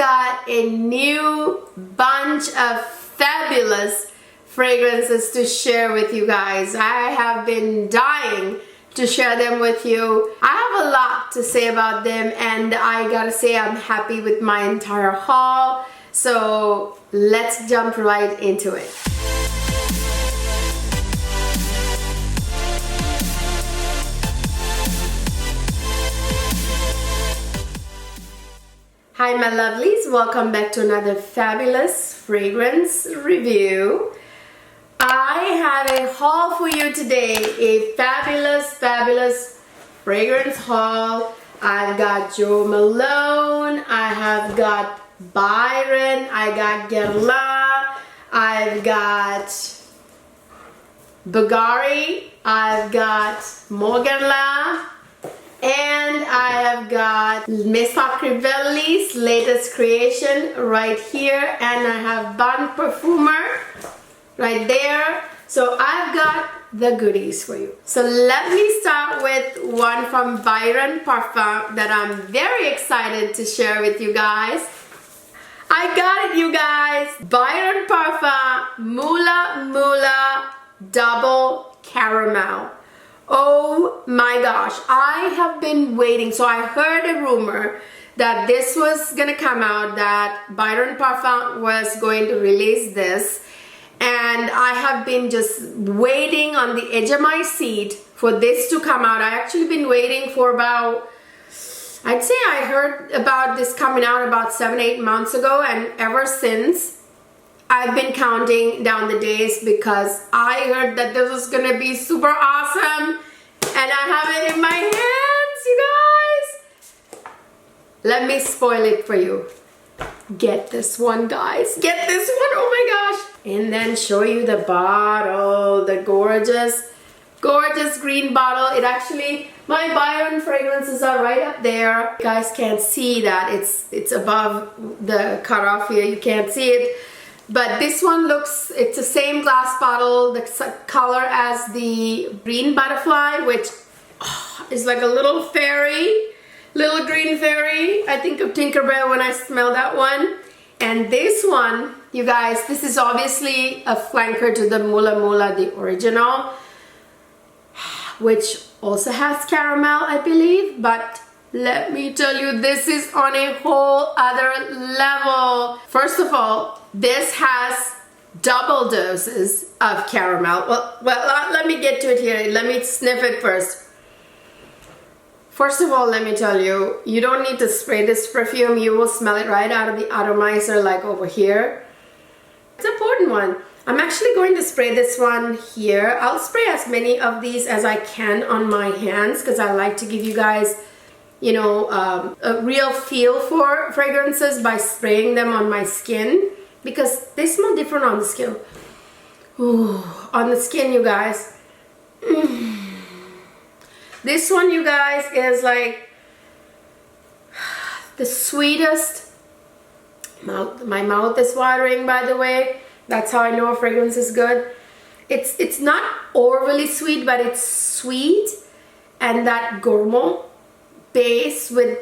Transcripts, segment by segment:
got a new bunch of fabulous fragrances to share with you guys. I have been dying to share them with you. I have a lot to say about them, and I gotta say I'm happy with my entire haul. So let's jump right into it. Hi my lovelies, welcome back to another fabulous fragrance review. I have a haul for you today, a fabulous fragrance haul. I've got Jo Malone, I have got Byron, I got Guerlain, I've got Bvlgari, I've got more Guerlain, and I have got Maison Crivelli's latest creation right here, and I have Parfumeur right there. So I've got the goodies for you. So let me start with one from Byron Parfum that I'm very excited to share with you guys. I got it, you guys. Byron Parfum Mula Double Caramel. Oh my gosh, I have been waiting. So I heard a rumor that this was gonna come out, that Byron Parfum was going to release this, and I have been just waiting on the edge of my seat for this to come out. I actually been waiting for about, I'd say I heard about this coming out about 7-8 months ago, and ever since I've been counting down the days because I heard that this was gonna be super awesome, and I have it in my hands, you guys. Let me spoil it for you. Get this one, guys. Get this one, oh my gosh. And then show you the bottle, the gorgeous green bottle. It actually, my Byron fragrances are right up there. You guys can't see that. It's above the cutoff here. You can't see it. But this one looks, it's the same glass bottle, the color as the green butterfly, which is like a little fairy, little green fairy. I think of Tinkerbell when I smell that one. And this one, you guys, this is obviously a flanker to the Mula, the original, which also has caramel, I believe. But let me tell you, this is on a whole other level. First of all, this has double doses of caramel. Well, let me get to it here. Let me sniff it first. First of all, let me tell you, you don't need to spray this perfume. You will smell it right out of the atomizer, like over here. It's an important one. I'm actually going to spray this one here. I'll spray as many of these as I can on my hands because I like to give you guys, you know, a real feel for fragrances by spraying them on my skin, because they smell different on the skin. Ooh, on the skin, you guys. This one, you guys, is like the sweetest. My mouth is watering, by the way. That's how I know a fragrance is good. It's not overly sweet, but it's sweet, and that gourmand base with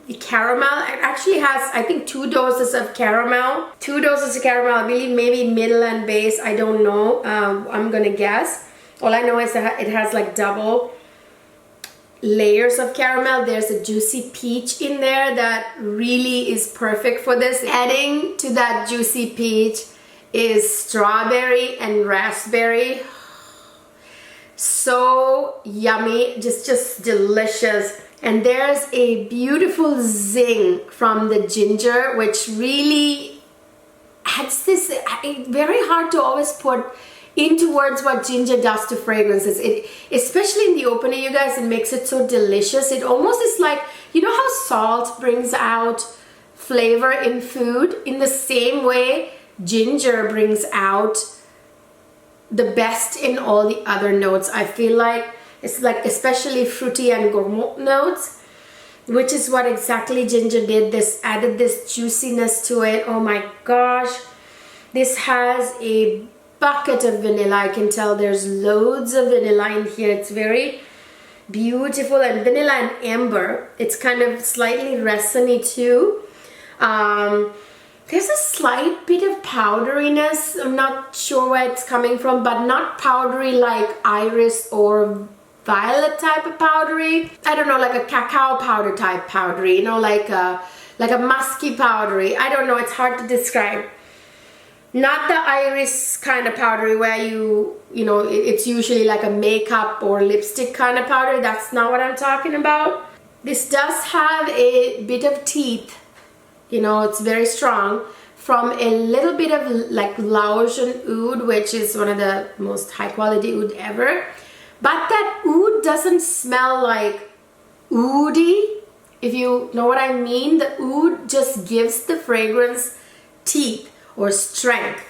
the caramel. It actually has, I think, 2 doses of caramel. 2 doses of caramel, I believe, maybe middle and base. I don't know. I'm gonna guess. All I know is that it has like double layers of caramel. There's a juicy peach in there that really is perfect for this. Adding to that juicy peach is strawberry and raspberry. So yummy, just delicious. And there's a beautiful zing from the ginger, which really adds this, very hard to always put into words what ginger does to fragrances. It, especially in the opening, you guys, it makes it so delicious. It almost is like, you know how salt brings out flavor in food? In the same way, ginger brings out the best in all the other notes. I feel like it's like especially fruity and gourmand notes, which is what exactly ginger did. This added this juiciness to it. Oh my gosh. This has a bucket of vanilla. I can tell there's loads of vanilla in here. It's very beautiful, and vanilla and amber. It's kind of slightly resiny too. There's a slight bit of powderiness. I'm not sure where it's coming from, but not powdery like iris or violet type of powdery. I don't know, like a cacao powder type powdery, you know, like a musky powdery. I don't know, it's hard to describe. Not the iris kind of powdery where you know, it's usually like a makeup or lipstick kind of powder. That's not what I'm talking about. This does have a bit of teeth. You know, it's very strong, from a little bit of like Laotian oud, which is one of the most high quality oud ever. But that oud doesn't smell like oudy, if you know what I mean. The oud just gives the fragrance teeth or strength.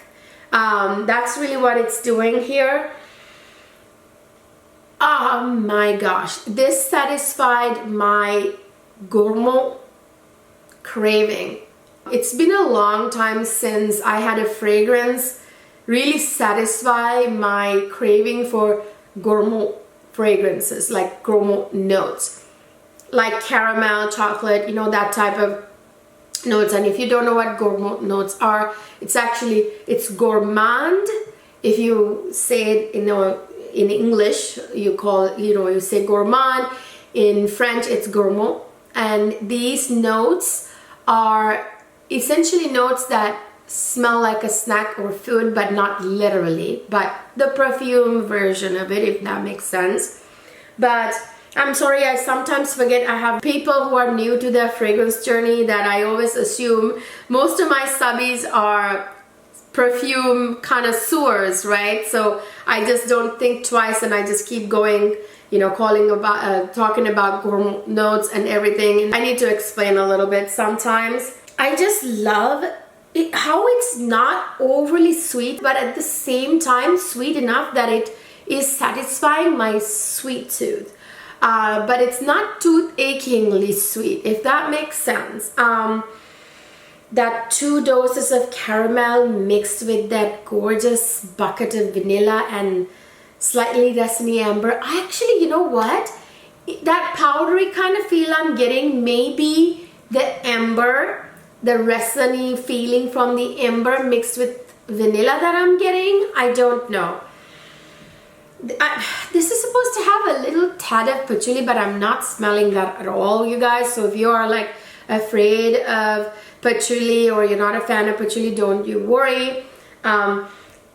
That's really what it's doing here. Oh my gosh, this satisfied my gourmand craving. It's been a long time since I had a fragrance really satisfy my craving for gourmand fragrances, like gourmand notes, like caramel, chocolate, you know, that type of notes. And if you don't know what gourmand notes are, it's gourmand. If you say it in English, you say gourmand. In French, it's gourmand. And these notes are essentially notes that smell like a snack or food, but not literally, but the perfume version of it, if that makes sense. But I'm sorry, I sometimes forget I have people who are new to their fragrance journey, that I always assume most of my subbies are perfume connoisseurs, right? So I just don't think twice and I just keep going, you know, talking about gourmand notes and everything. And I need to explain a little bit sometimes. I just love it, how it's not overly sweet, but at the same time sweet enough that it is satisfying my sweet tooth. But it's not tooth-achingly sweet, if that makes sense. That 2 doses of caramel mixed with that gorgeous bucket of vanilla and slightly dusty amber. I actually, you know what? That powdery kind of feel I'm getting, maybe the amber, the resiny feeling from the amber mixed with vanilla that I'm getting. I don't know. This is supposed to have a little tad of patchouli, but I'm not smelling that at all, you guys. So if you are like afraid of patchouli or you're not a fan of patchouli, don't you worry.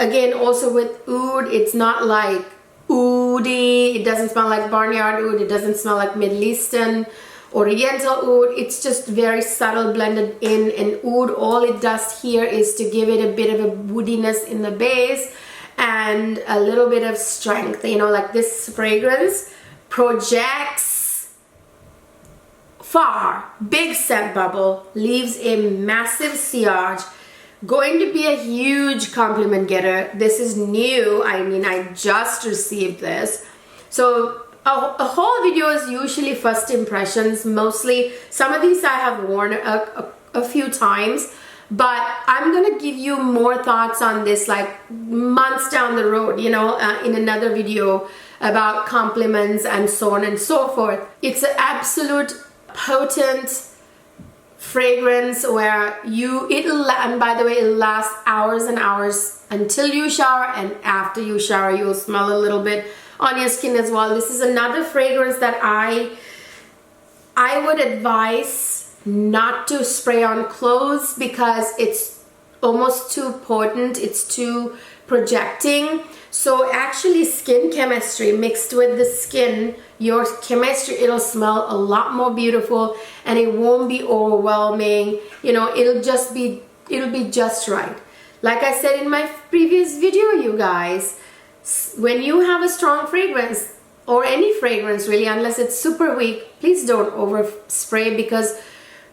Again, also with oud, it's not like oudy. It doesn't smell like barnyard oud. It doesn't smell like Middle Eastern Oriental oud. It's just very subtle blended in. And oud, all it does here is to give it a bit of a woodiness in the base and a little bit of strength. You know, like this fragrance projects far, big scent bubble, leaves a massive sillage, going to be a huge compliment getter. This is new. I mean, I just received this. So a whole video is usually first impressions, mostly. Some of these I have worn a few times, but I'm gonna give you more thoughts on this like months down the road, you know, in another video about compliments and so on and so forth. It's an absolute potent fragrance where and by the way, it'll last hours and hours until you shower, and after you shower you'll smell a little bit on your skin as well. This is another fragrance that I would advise not to spray on clothes because it's almost too potent, it's too projecting. So actually skin chemistry mixed with the skin, your chemistry, it'll smell a lot more beautiful and it won't be overwhelming. You know, it'll be just right. Like I said in my previous video, you guys, when you have a strong fragrance or any fragrance really, unless it's super weak, please don't overspray because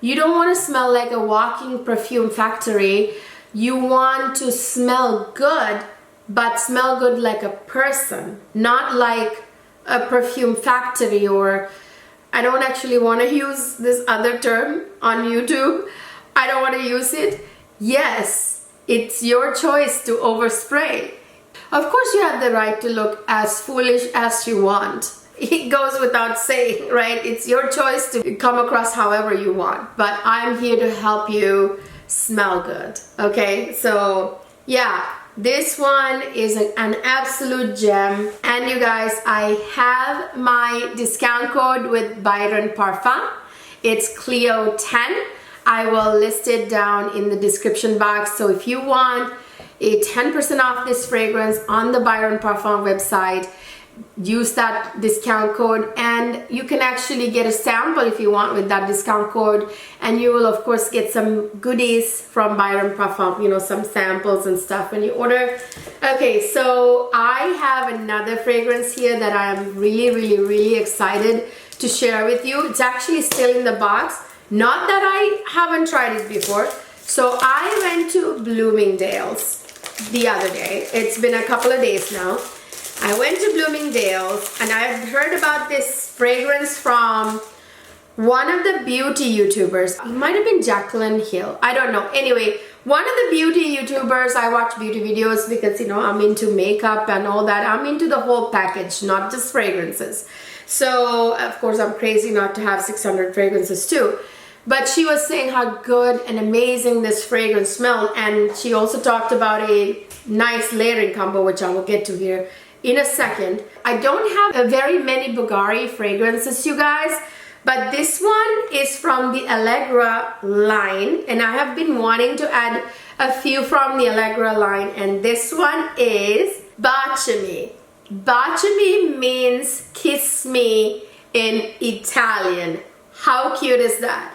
you don't want to smell like a walking perfume factory. You want to smell good, but smell good like a person, not like a perfume factory. Or I don't actually want to use this other term on YouTube. I don't want to use it. Yes, it's your choice to overspray. Of course you have the right to look as foolish as you want. it goes without saying, right? It's your choice to come across however you want, but I'm here to help you smell good, okay? So yeah, this one is an absolute gem. And you guys, I have my discount code with Byron Parfum. It's Cleo 10. I will list it down in the description box. So if you want a 10% off this fragrance on the Byron Parfum website, use that discount code, and you can actually get a sample if you want with that discount code, and you will of course get some goodies from Byron Parfum, you know, some samples and stuff when you order. Okay, so I have another fragrance here that I'm really excited to share with you. It's actually still in the box, not that I haven't tried it before. So I went to Bloomingdale's the other day. It's been a couple of days now. I went to Bloomingdale's and I've heard about this fragrance from one of the beauty YouTubers. It might have been Jacqueline Hill, I don't know. Anyway, one of the beauty YouTubers, I watch beauty videos because, you know, I'm into makeup and all that. I'm into the whole package, not just fragrances. So of course I'm crazy not to have 600 fragrances too. But she was saying how good and amazing this fragrance smelled, and she also talked about a nice layering combo, which I will get to here in a second. I don't have a very many Bvlgari fragrances, you guys, but this one is from the Allegra line, and I have been wanting to add a few from the Allegra line, and this one is Baciami. Baciami means kiss me in Italian. How cute is that?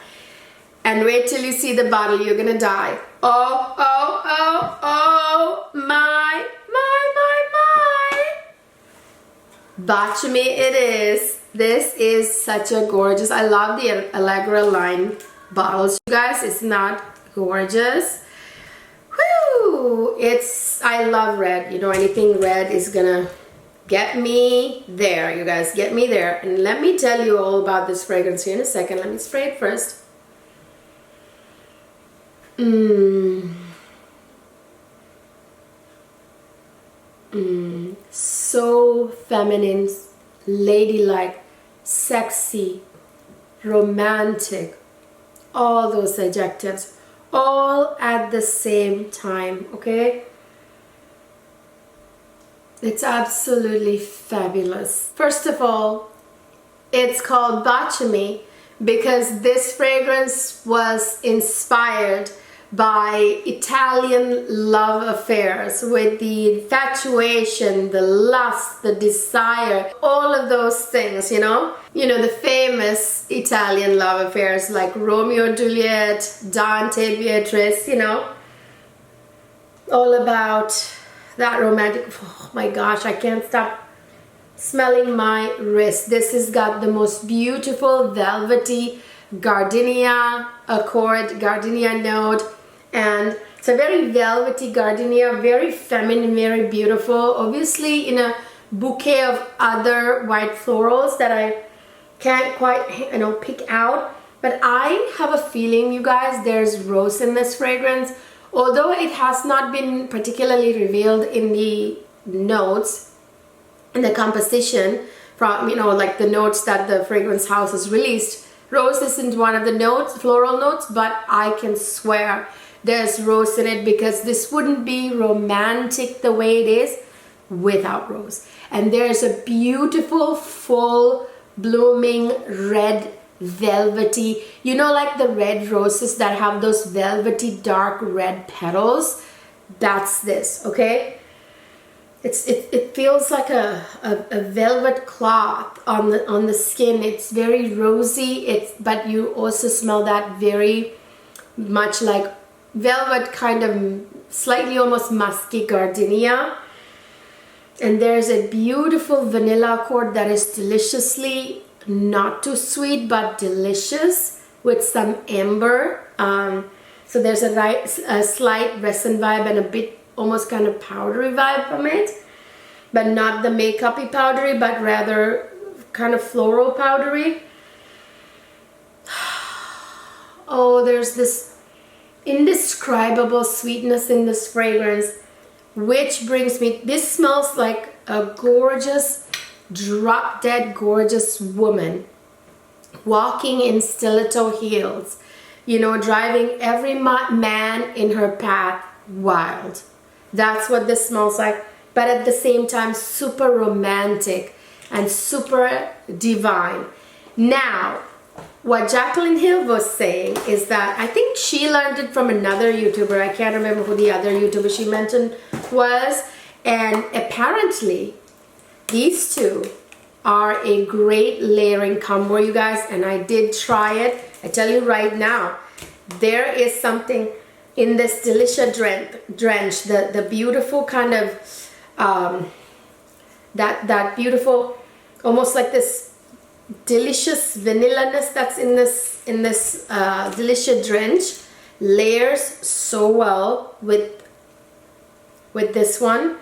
And wait till you see the bottle, you're gonna die. Oh, oh, oh, oh, my. Baciami it is. This is such a gorgeous, I love the Allegra line bottles, you guys. It's not gorgeous. Whew, I love red. You know, anything red is gonna get me there, you guys, get me there. And let me tell you all about this fragrance here in a second. Let me spray it first. So feminine, ladylike, sexy, romantic, all those adjectives, all at the same time, okay? It's absolutely fabulous. First of all, it's called Baciami because this fragrance was inspired by Italian love affairs, with the infatuation, the lust, the desire, all of those things, you know? You know, the famous Italian love affairs like Romeo and Juliet, Dante, Beatrice, you know? All about that romantic, oh my gosh, I can't stop smelling my wrist. This has got the most beautiful velvety gardenia accord, gardenia note, and it's a very velvety gardenia, very feminine, very beautiful, obviously in a bouquet of other white florals that I can't quite, you know, pick out. But I have a feeling, you guys, there's rose in this fragrance, although it has not been particularly revealed in the notes, in the composition from, you know, like the notes that the fragrance house has released. Rose isn't one of the notes, floral notes, but I can swear there's rose in it, because this wouldn't be romantic the way it is without rose. And there's a beautiful full blooming red velvety, you know, like the red roses that have those velvety dark red petals. That's this, okay? It feels like a velvet cloth on the skin. It's very rosy, but you also smell that very much like velvet, kind of slightly almost musky gardenia. And there's a beautiful vanilla accord that is deliciously not too sweet but delicious with some amber. So there's a slight resin vibe and a bit almost kind of powdery vibe from it, but not the makeup-y powdery, but rather kind of floral powdery. Oh, there's this indescribable sweetness in this fragrance, which brings me, this smells like a gorgeous drop dead gorgeous woman walking in stiletto heels, you know, driving every man in her path wild. That's what this smells like, but at the same time super romantic and super divine. Now, what Jacqueline Hill was saying is that I think she learned it from another YouTuber. I can't remember who the other YouTuber she mentioned was, and apparently these two are a great layering combo, you guys, and I did try it. I tell you right now, there is something in this Delicious Drench, the beautiful kind of that beautiful, almost like this delicious vanilla-ness that's in this Delicious Drench, layers so well with this one.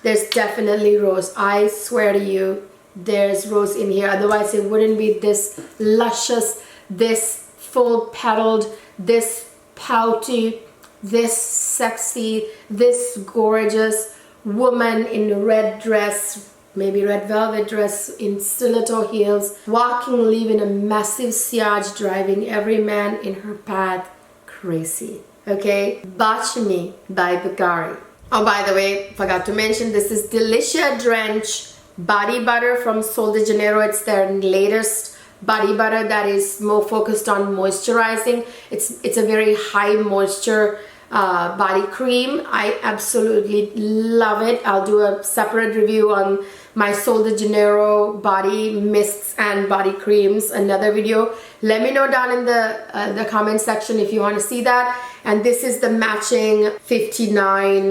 There's definitely rose. I swear to you, there's rose in here. Otherwise, it wouldn't be this luscious, this full petaled, this pouty, this sexy, this gorgeous woman in a red dress, maybe red velvet dress in stiletto heels, walking, leaving a massive sillage, driving every man in her path crazy. Okay, Baciami by Bvlgari. Oh, by the way, forgot to mention, this is Delicious Drench body butter from Sol de Janeiro. It's their latest body butter that is more focused on moisturizing. It's a very high moisture body cream. I absolutely love it. I'll do a separate review on my Sol de Janeiro body mists and body creams, another video. Let me know down in the comment section if you want to see that. And this is the matching 59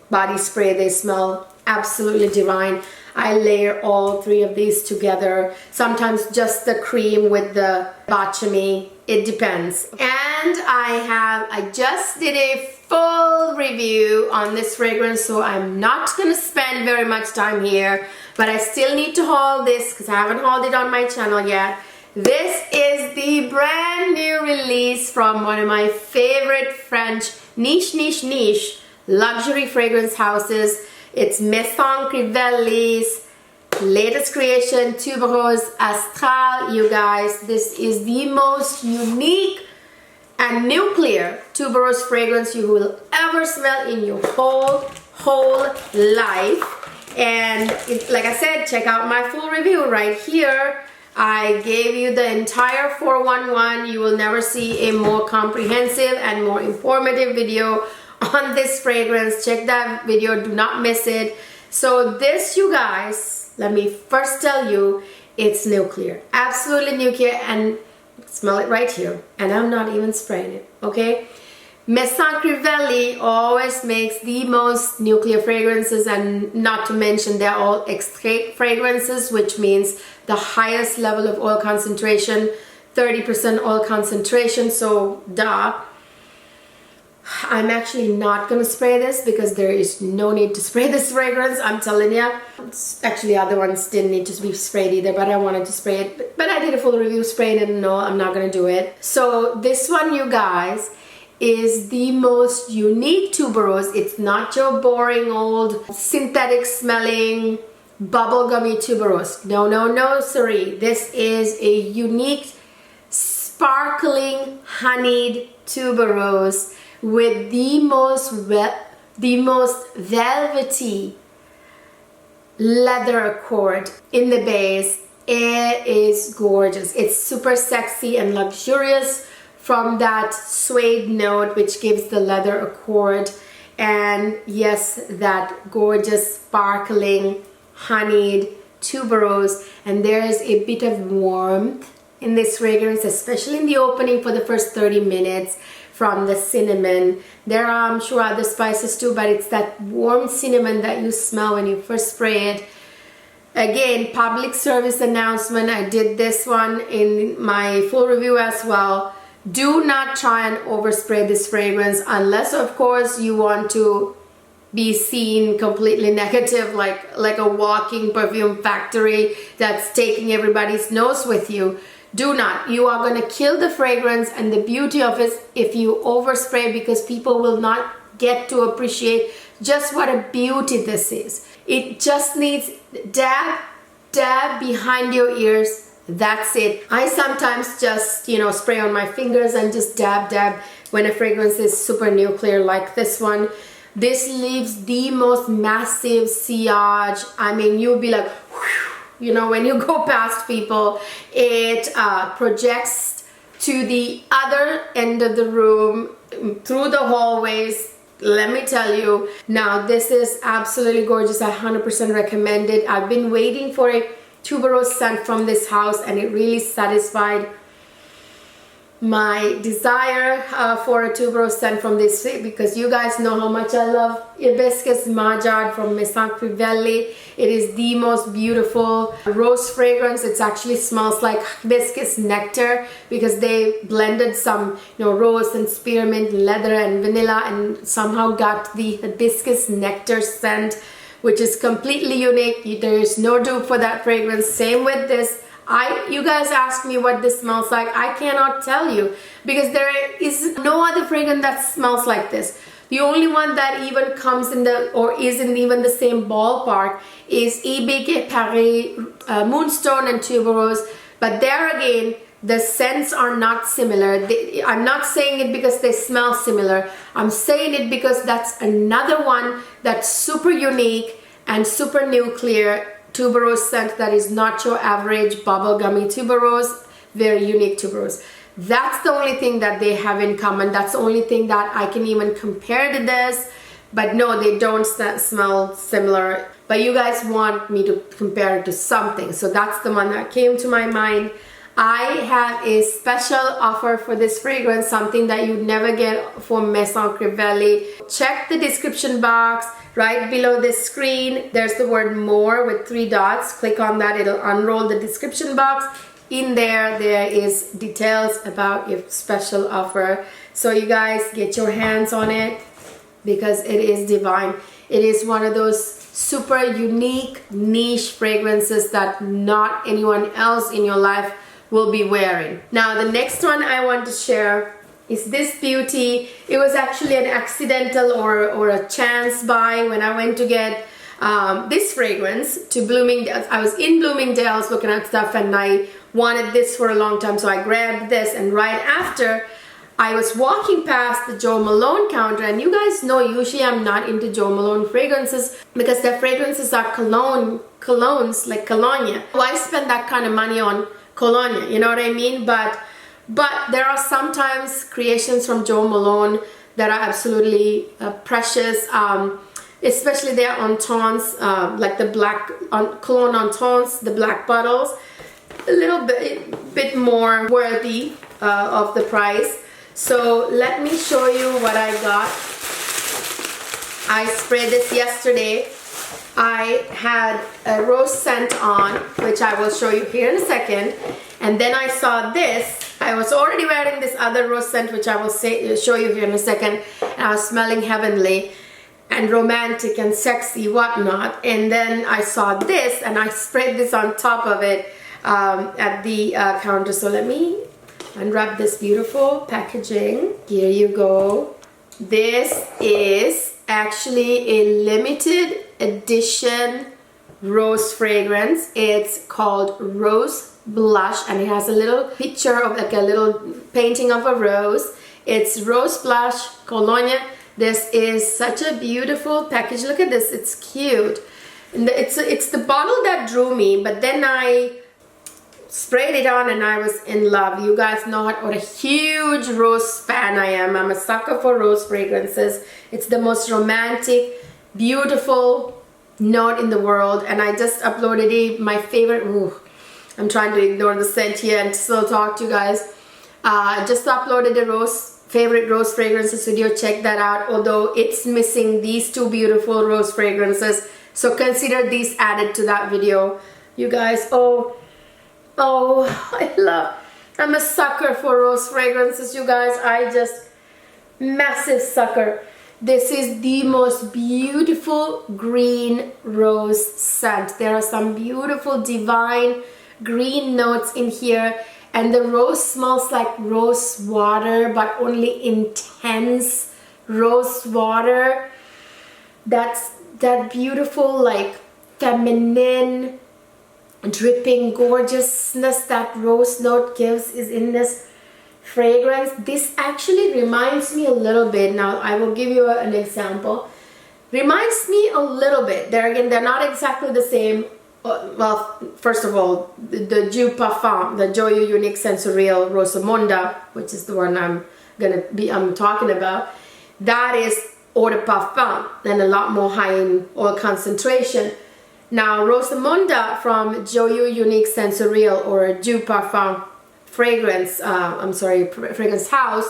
body spray. They smell absolutely divine. I layer all three of these together, sometimes just the cream with the Baciami. It depends. And I just did a full review on this fragrance, so I'm not gonna spend very much time here, but I still need to haul this because I haven't hauled it on my channel yet. This is the brand new release from one of my favorite French niche luxury fragrance houses. It's Maison Crivelli's latest creation, Tubereuse Astral. You guys, this is the most unique and nuclear tuberose fragrance you will ever smell in your whole life. And like I said, check out my full review right here. I gave you the entire 411. You will never see a more comprehensive and more informative video on this fragrance. Check that video, do not miss it. So this, you guys, let me first tell you, it's nuclear, absolutely nuclear, and smell it right here, and I'm not even spraying it, okay? Maison Crivelli always makes the most nuclear fragrances, and not to mention they're all extrait fragrances, which means the highest level of oil concentration, 30% oil concentration, so duh. I'm actually not gonna spray this because there is no need to spray this fragrance, I'm telling you. Actually, other ones didn't need to be sprayed either, but I wanted to spray it. But I did a full review spraying it, and no, I'm not gonna do it. So this one, you guys, is the most unique tuberose. It's not your boring old synthetic smelling bubblegummy tuberose. No, no, no, sorry. This is a unique, sparkling, honeyed tuberose with the most velvety leather accord in the base. It is gorgeous. It's super sexy and luxurious from that suede note which gives the leather accord, and yes, that gorgeous sparkling honeyed tuberose. And there is a bit of warmth in this fragrance, especially in the opening for the first 30 minutes. From the cinnamon. There are, I'm sure, other spices too, but it's that warm cinnamon that you smell when you first spray it. Again, public service announcement. I did this one in my full review as well. Do not try and overspray this fragrance unless, of course, you want to be seen completely negative, like a walking perfume factory that's taking everybody's nose with you. Do not. You are going to kill the fragrance and the beauty of it if you overspray, because people will not get to appreciate just what a beauty this is. It just needs dab, dab behind your ears. That's it. I sometimes just, you know, spray on my fingers and just dab, dab when a fragrance is super nuclear like this one. This leaves the most massive sillage. I mean, you'll be like, whew, you know, when you go past people, it projects to the other end of the room, through the hallways. Let me tell you. Now, this is absolutely gorgeous. I 100% recommend it. I've been waiting for a tuberose scent from this house, and it really satisfied my desire for a tuberose scent from this, because you guys know how much I love Hibiscus Majad from Maison Crivelli. It is the most beautiful rose fragrance. It actually smells like hibiscus nectar, because they blended some, you know, rose and spearmint and leather and vanilla and somehow got the hibiscus nectar scent, which is completely unique. There is no dupe for that fragrance. Same with this. You guys ask me what this smells like. I cannot tell you, because there is no other fragrance that smells like this. The only one that even comes in the, or is in even the same ballpark, is Ibeke Paris Moonstone and Tuberose. But there again, the scents are not similar. I'm not saying it because they smell similar. I'm saying it because that's another one that's super unique and super nuclear tuberose scent that is not your average bubblegummy tuberose, very unique tuberose. That's the only thing that they have in common. That's the only thing that I can even compare to this. But no, they don't smell similar. But you guys want me to compare it to something, so that's the one that came to my mind. I have a special offer for this fragrance, something that you'd never get from Maison Crivelli. Check the description box. Right below this screen, there's the word more with 3 dots. Click on that, it'll unroll the description box. In there is details about your special offer. So you guys get your hands on it, because it is divine. It is one of those super unique niche fragrances that not anyone else in your life will be wearing. Now, the next one I want to share is this beauty. It was actually an accidental or a chance buy when I went to get this fragrance to Bloomingdale's. I was in Bloomingdale's looking at stuff, and I wanted this for a long time, so I grabbed this. And right after, I was walking past the Jo Malone counter, and you guys know usually I'm not into Jo Malone fragrances because their fragrances are colognes like cologne. Why spend that kind of money on cologne? You know what I mean? But there are sometimes creations from Jo Malone that are absolutely precious, especially their ententes, like the black cologne ententes, the black bottles, a little bit more worthy of the price. So let me show you what I got. I sprayed this yesterday. I had a rose scent on, which I will show you here in a second, and then I saw this. I was already wearing this other rose scent, which I will show you here in a second, and I was smelling heavenly and romantic and sexy, whatnot. And then I saw this, and I sprayed this on top of it at the counter. So let me unwrap this beautiful packaging. Here you go. This is actually a limited edition rose fragrance. It's called Rose Blush, and it has a little picture of like a little painting of a rose. It's Rose Blush Cologne. This is such a beautiful package. Look at this, it's cute. And it's the bottle that drew me, but then I sprayed it on and I was in love. You guys know what a huge rose fan I am. I'm a sucker for rose fragrances. It's the most romantic, beautiful note in the world, and I just uploaded my favorite. I'm trying to ignore the scent here and still talk to you guys. I just uploaded a favorite rose fragrances video. Check that out, although it's missing these 2 beautiful rose fragrances, so consider these added to that video. You guys, oh, I'm a sucker for rose fragrances, you guys. Massive sucker. This is the most beautiful green rose scent. There are some beautiful divine green notes in here, and the rose smells like rose water, but only intense rose water. That's that beautiful, like, feminine, dripping gorgeousness that rose note gives is in this fragrance. This actually reminds me a little bit, now I will give you an example, reminds me a little bit, there again, they're not exactly the same. Well, first of all, the Jus Parfum, the Joyeux Unique Sensorial Rosamonda, which is the one I'm talking about, that is eau de parfum and a lot more high in oil concentration. Now, Rosamonda from Joyeux Unique Sensorial or Jus Parfum fragrance, fragrance house,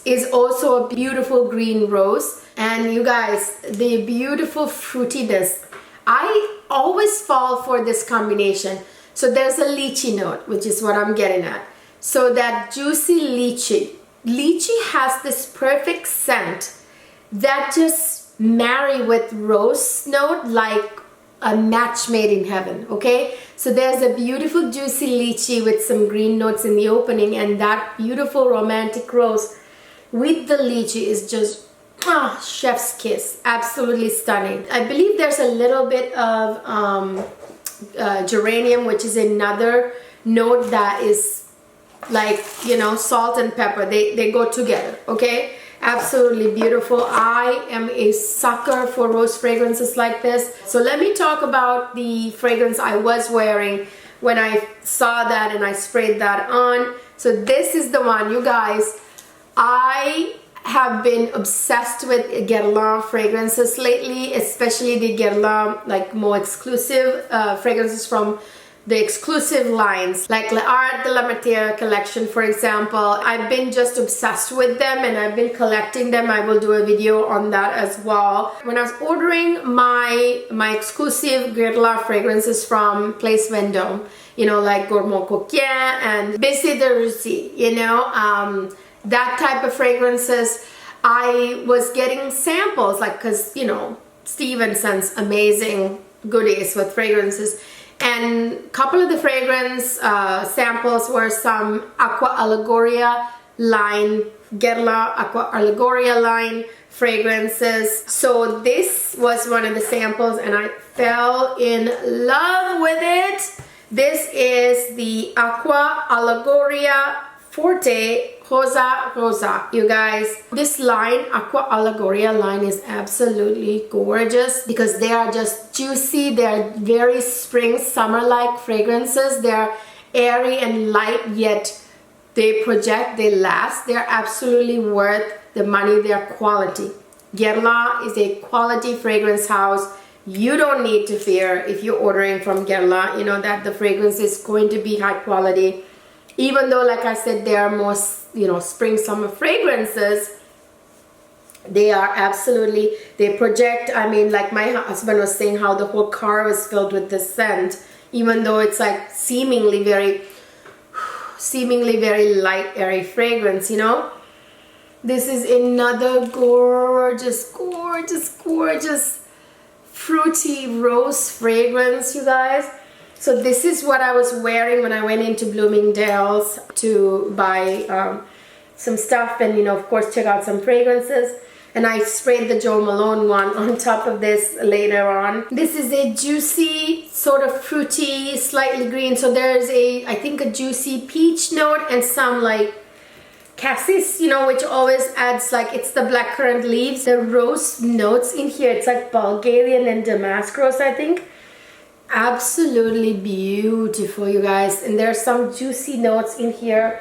is also a beautiful green rose. And you guys, the beautiful fruitiness, I always fall for this combination. So there's a lychee note, which is what I'm getting at. So that juicy lychee has this perfect scent that just marry with rose note like a match made in heaven, okay? So there's a beautiful juicy lychee with some green notes in the opening, and that beautiful romantic rose with the lychee is just chef's kiss. Absolutely stunning. I believe there's a little bit of geranium, which is another note that is like, you know, salt and pepper. They go together, okay? Absolutely beautiful. I am a sucker for rose fragrances like this. So let me talk about the fragrance I was wearing when I saw that and I sprayed that on. So this is the one, you guys. I have been obsessed with Guerlain fragrances lately, especially the Guerlain, like more exclusive fragrances from the exclusive lines, like L'Art de la Matière collection, for example. I've been just obsessed with them and I've been collecting them. I will do a video on that as well. When I was ordering my exclusive Guerlain fragrances from Place Vendome, you know, like Gourmand Coquin and Baiser de Russie, you know, that type of fragrances, I was getting samples, like, because, you know, Steven sends amazing goodies with fragrances, and a couple of the fragrance samples were some Aqua Allegoria line, Guerlain Aqua Allegoria line fragrances. So this was one of the samples and I fell in love with it. This is the Aqua Allegoria Forte Rosa, you guys. This line, Aqua Allegoria line, is absolutely gorgeous because they are just juicy. They're very spring, summer-like fragrances. They're airy and light, yet they project, they last. They're absolutely worth the money. They're quality. Guerlain is a quality fragrance house. You don't need to fear if you're ordering from Guerlain, you know, that the fragrance is going to be high quality. Even though, like I said, they are more, you know, spring summer fragrances, they are absolutely, they project. I mean, like my husband was saying, how the whole car was filled with this scent, even though it's like seemingly very light, airy fragrance, you know. This is another gorgeous fruity rose fragrance, you guys. So this is what I was wearing when I went into Bloomingdale's to buy some stuff and, you know, of course, check out some fragrances. And I sprayed the Jo Malone one on top of this later on. This is a juicy, sort of fruity, slightly green. So there's I think a juicy peach note and some like cassis, you know, which always adds, like, it's the blackcurrant leaves. The rose notes in here, it's like Bulgarian and damask rose, I think. Absolutely beautiful, you guys. And there's some juicy notes in here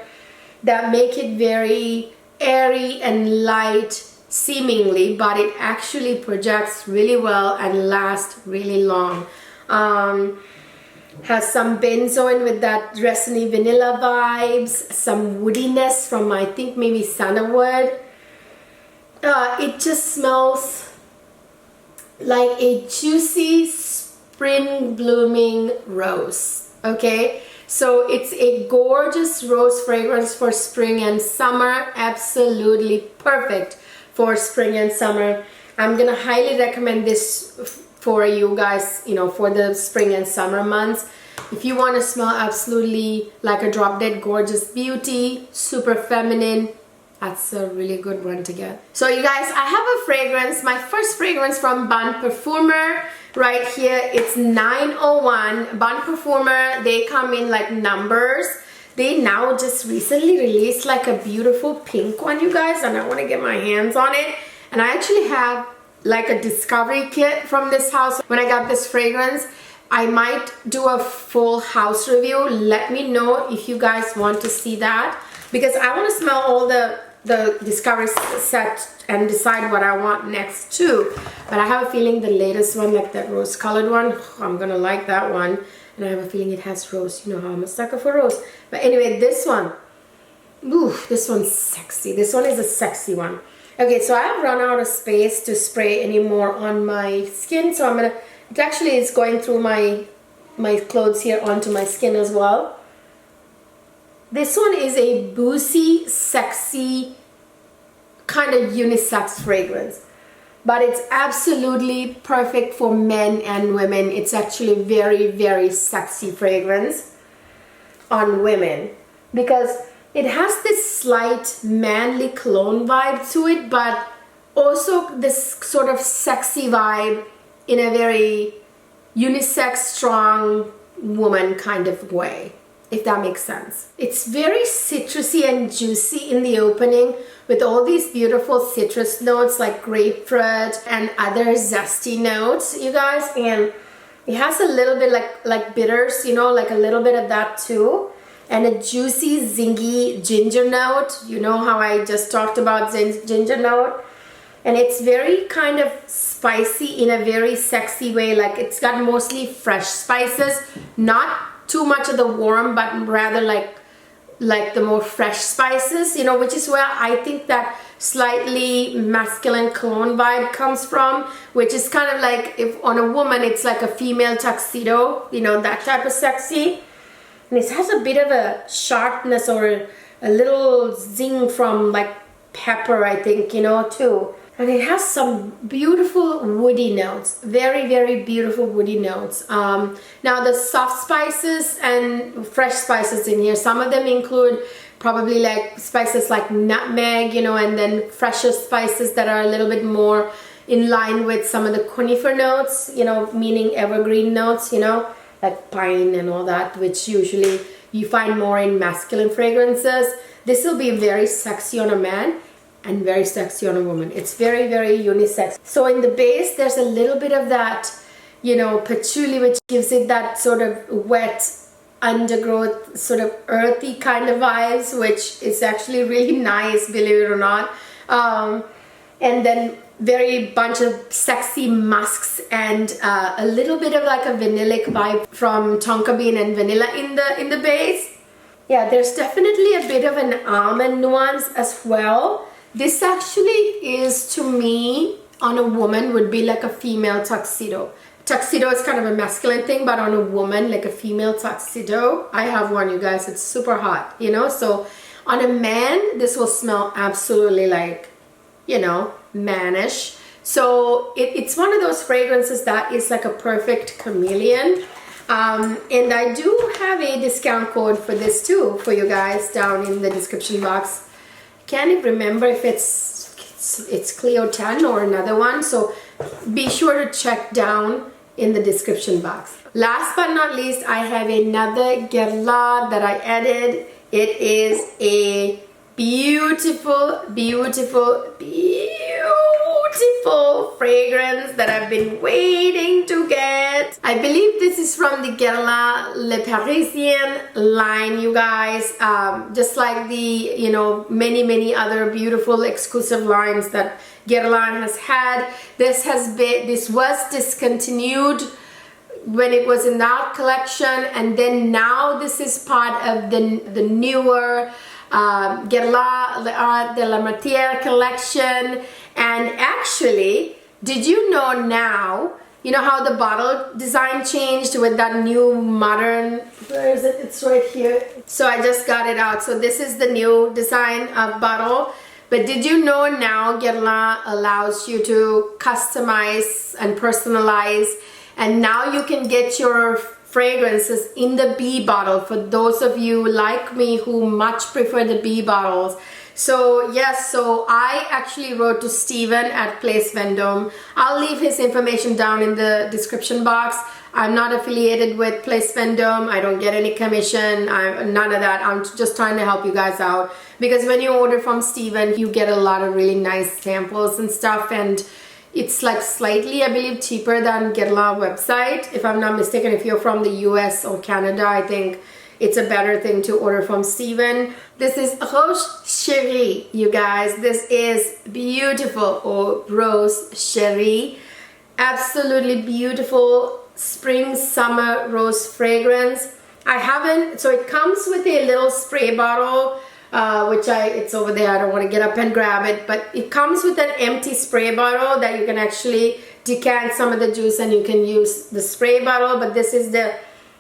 that make it very airy and light seemingly, but it actually projects really well and lasts really long. Has some benzoin with that resiny vanilla vibes, some woodiness from, I think, maybe sandalwood. It just smells like a juicy spring blooming rose, okay? So it's a gorgeous rose fragrance for spring and summer. Absolutely perfect for spring and summer. I'm gonna highly recommend this for you guys, you know, for the spring and summer months. If you want to smell absolutely like a drop dead gorgeous beauty, super feminine, That's a really good one to get. So you guys, I have a fragrance, my first fragrance from Parfumeur right here. It's 901. Parfumeur, they come in like numbers. They now just recently released like a beautiful pink one, you guys, and I want to get my hands on it. And I actually have like a discovery kit from this house when I got this fragrance. I might do a full house review. Let me know if you guys want to see that, because I want to smell all the discovery set and decide what I want next too. But I have a feeling the latest one, like that rose colored one, I'm gonna like that one. And I have a feeling it has rose. You know how I'm a sucker for rose. But anyway, this one, ooh, this one's sexy. This one is a sexy one. Okay, so I have run out of space to spray anymore on my skin, so I'm gonna, it actually is going through my clothes here onto my skin as well. This one is a boozy, sexy, kind of unisex fragrance, but it's absolutely perfect for men and women. It's actually very, very sexy fragrance on women because it has this slight manly cologne vibe to it, but also this sort of sexy vibe in a very unisex, strong woman kind of way, if that makes sense. It's very citrusy and juicy in the opening with all these beautiful citrus notes like grapefruit and other zesty notes, you guys. And it has a little bit like bitters, you know, like a little bit of that too. And a juicy, zingy ginger note. You know how I just talked about ginger note. And it's very kind of spicy in a very sexy way. Like it's got mostly fresh spices, not too much of the warm, but rather like the more fresh spices, you know, which is where I think that slightly masculine cologne vibe comes from, which is kind of like, if on a woman it's like a female tuxedo, you know, that type of sexy. And it has a bit of a sharpness or a little zing from like pepper, I think, you know, too. And it has some beautiful woody notes, very, very beautiful woody notes. Now the soft spices and fresh spices in here, some of them include probably like spices like nutmeg, you know, and then fresher spices that are a little bit more in line with some of the conifer notes, you know, meaning evergreen notes, you know, like pine and all that, which usually you find more in masculine fragrances. This will be very sexy on a man and very sexy on a woman. It's very, very unisex. So in the base, there's a little bit of that, you know, patchouli, which gives it that sort of wet undergrowth, sort of earthy kind of vibes, which is actually really nice, believe it or not. And then very bunch of sexy musks and a little bit of like a vanillic vibe from tonka bean and vanilla in the base. Yeah, there's definitely a bit of an almond nuance as well. This actually is, to me, on a woman would be like a female tuxedo. Tuxedo is kind of a masculine thing, but on a woman, like a female tuxedo. I have one, you guys. It's super hot, you know? So on a man, this will smell absolutely like, you know, mannish. So it's one of those fragrances that is like a perfect chameleon. And I do have a discount code for this too, for you guys down in the description box. Can't even remember if it's Cleo 10 or another one, so be sure to check down in the description box. Last but not least, I have another Guerlain that I added. It is a beautiful, beautiful, beautiful fragrance that I've been waiting to get. I believe this is from the Guerlain Le Parisien line, you guys. Just like the, you know, many other beautiful exclusive lines that Guerlain has had. This was discontinued when it was in that collection, and then now this is part of the newer Guerlain L'Art de la Matière collection. And actually, did you know now, you know how the bottle design changed with that new modern, where is it? It's right here. So I just got it out. So this is the new design of bottle. But did you know now Guerlain allows you to customize and personalize, and now you can get your fragrances in the B bottle for those of you like me who much prefer the B bottles. So yes, so I actually wrote to Steven at Place Vendome. I'll leave his information down in the description box. I'm not affiliated with Place Vendome. I don't get any commission. None of that. I'm just trying to help you guys out, because when you order from Steven, you get a lot of really nice samples and stuff, and it's like slightly, I believe, cheaper than Guerlain website, if I'm not mistaken. If you're from the US or Canada, I think it's a better thing to order from Steven. This is Rose Cherie, you guys. This is beautiful, or Rose Cherie. Absolutely beautiful spring summer rose fragrance. I haven't, so it comes with a little spray bottle, which it's over there. I don't want to get up and grab it, but it comes with an empty spray bottle that you can actually decant some of the juice and you can use the spray bottle. But this is the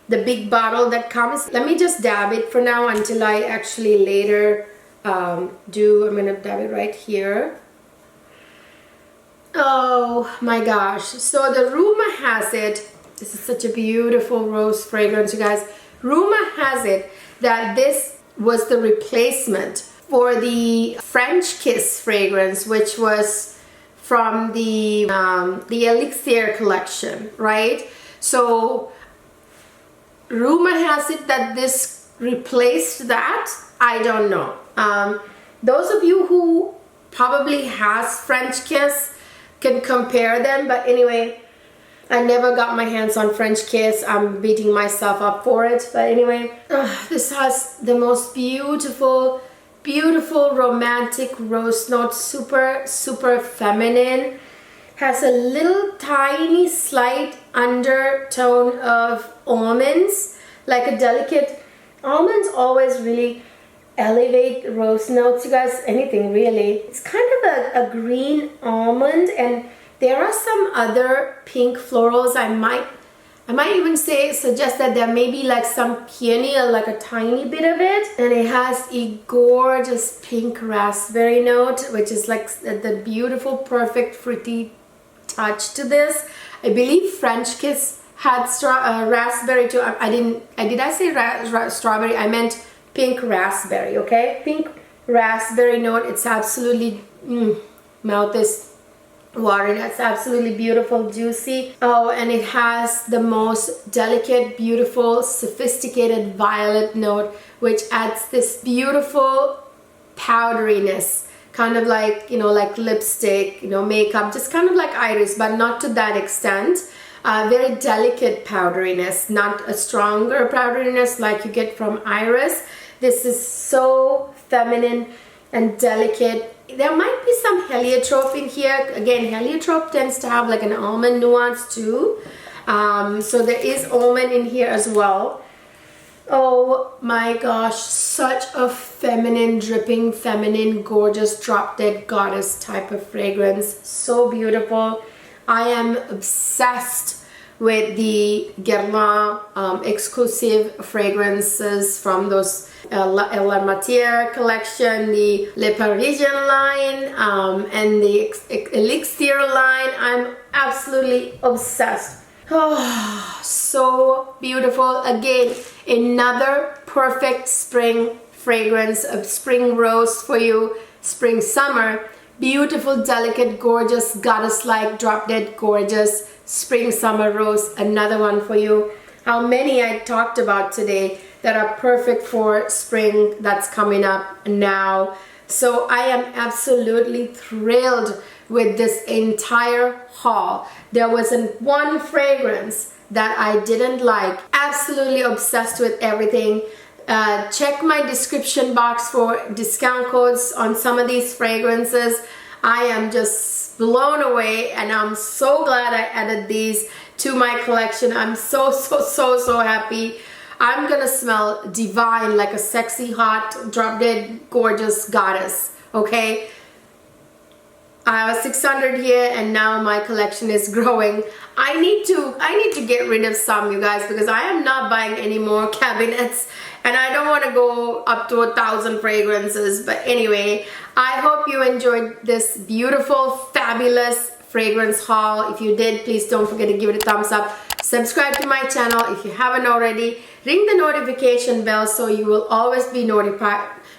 big bottle that comes. Let me just dab it for now until I actually later I'm gonna dab it right here. Oh my gosh. So the rumor has it, this is such a beautiful rose fragrance, you guys. Rumor has it that this was the replacement for the French Kiss fragrance, which was from the Elixir collection, right? So rumor has it that this replaced that. I don't know. Those of you who probably has French Kiss can compare them, but anyway, I never got my hands on French Kiss. I'm beating myself up for it, but anyway, this has the most beautiful romantic rose note, super feminine. Has a little tiny slight undertone of almonds, like a delicate, almonds always really elevate rose notes, you guys, anything really. It's kind of a green almond, and there are some other pink florals. I might even suggest that there may be like some peony, or like a tiny bit of it. And it has a gorgeous pink raspberry note, which is like the beautiful, perfect fruity touch to this. I believe French Kiss had raspberry too. Did I say strawberry? I meant pink raspberry, okay? Pink raspberry note. It's absolutely, mouth is watering. That's absolutely beautiful, juicy. Oh, and it has the most delicate, beautiful, sophisticated violet note, which adds this beautiful powderiness, kind of like, you know, like lipstick, you know, makeup, just kind of like iris, but not to that extent. Very delicate powderiness, not a stronger powderiness like you get from iris. This is so feminine and delicate. There might be some heliotrope in here. Again, heliotrope tends to have like an almond nuance too. So there is almond in here as well. Oh my gosh, such a feminine, dripping, feminine, gorgeous, drop-dead goddess type of fragrance. So beautiful. I am obsessed with the Guerlain exclusive fragrances from those La Matière collection, the Le Parisien line, and the Elixir line. I'm absolutely obsessed. Oh, so beautiful. Again, another perfect spring fragrance of spring rose for you, spring summer. Beautiful, delicate, gorgeous, goddess-like, drop-dead gorgeous spring summer rose. Another one for you. How many I talked about today that are perfect for spring that's coming up now. So I am absolutely thrilled with this entire haul. There wasn't one fragrance that I didn't like. Absolutely obsessed with everything. Check my description box for discount codes on some of these fragrances. I am just blown away, and I'm so glad I added these to my collection. I'm so happy. I'm gonna smell divine, like a sexy, hot, drop-dead, gorgeous goddess, okay? I was 600 here, and now my collection is growing. I need to get rid of some, you guys, because I am not buying any more cabinets, and I don't want to go up to 1,000 fragrances. But anyway, I hope you enjoyed this beautiful, fabulous fragrance haul. If you did, please don't forget to give it a thumbs up. Subscribe to my channel if you haven't already. Ring the notification bell so you will always be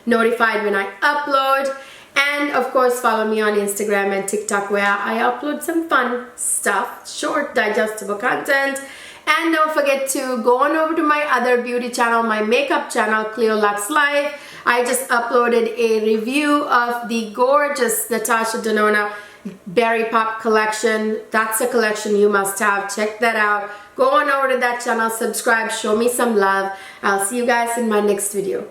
notified when I upload. And of course, follow me on Instagram and TikTok where I upload some fun stuff, short, digestible content. And don't forget to go on over to my other beauty channel, my makeup channel, Cleo Luxe Life. I just uploaded a review of the gorgeous Natasha Denona Berry Pop collection. That's a collection you must have. Check that out. Go on over to that channel, subscribe, show me some love. I'll see you guys in my next video.